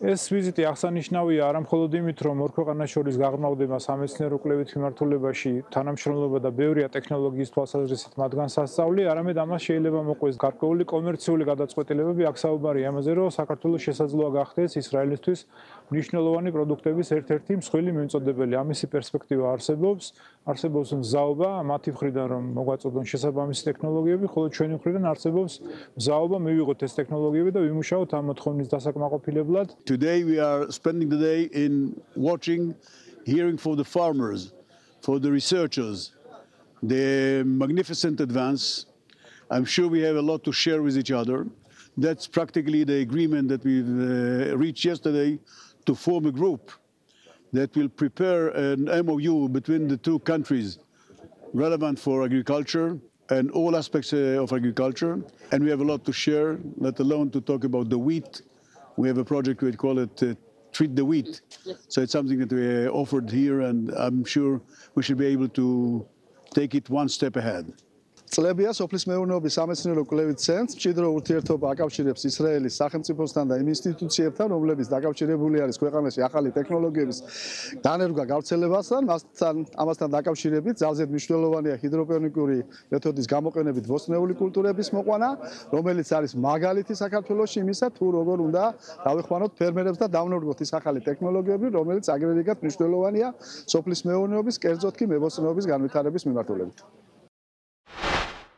ეს ვიზიტი აღსანიშნავია არა მხოლოდ იმით, რომ ორ ქვეყანას შორის გაღრმავდება სამეცნიერო კვლევით მიმართულებაში თანამშრომლობა და ბევრია ტექნოლოგიის თვალსაზრისით მათგან სასწავლი, არამედ ამას შეიძლება მოყვეს გარკვეული კომერციული გადაწყვეტილებები. აქ საუბარია ამაზე, რომ საქართველოს შესაძლოა გახდეს ისრაელისთვის მნიშვნელოვანი პროდუქტების ერთ-ერთი მსხვილი მიმწოდებელი. ამისი პერსპექტივა არსებობს მზაობა მათი მხრიდან, რომ მოგვაწოდონ შესაბამისი ტექნოლოგიები, ხოლო ჩვენი მხრიდან არსებობს მზაობა მივიღოთ ეს ტექნოლოგიები და ვიმუშაოთ ამ მოთხოვნის დასაკმაყოფილებლად. Today we are spending the day in watching, hearing from the farmers, for the researchers, the magnificent advance. I'm sure we have a lot to share with each other. That's practically the agreement that we've reached yesterday to form a group that will prepare an MOU between the two countries relevant for agriculture and all aspects of agriculture. And we have a lot to share, let alone to talk about the wheat. We have a project, we call it Treat the Wheat. So it's something that we offered here, and I'm sure we should be able to take it one step ahead. წლებია სოფლის მეურნეობის სამეცნიერო კვლევით ცენტრს მჭიდრო ურთიერთობა აკავშირებს ისრაელის სახელმწიფოსთან და იმ ინსტიტუციებთან, რომლებიც დაკავშირებული არის ქვეყანაში ახალი ტექნოლოგიების დანერგვა გავრცელებასთან. ამასთან დაკავშირებით ძალზედ მნიშვნელოვანია ჰიდროპონიკური მეთოდის გამოყენებით ბოსტნეული კულტურების მოყვანა, რომელიც არის მაგალითი საქართველოში იმისა, თუ როგორ უნდა დავეხმაროთ ფერმერებს და დავნერგოთ ის ახალი ტექნოლოგიები, რომელიც აგრეთვე მნიშვნელოვანია სოფლის მეურნეობის, კერძოდ კი მებოსტნეობის განვითარების მიმართულებით.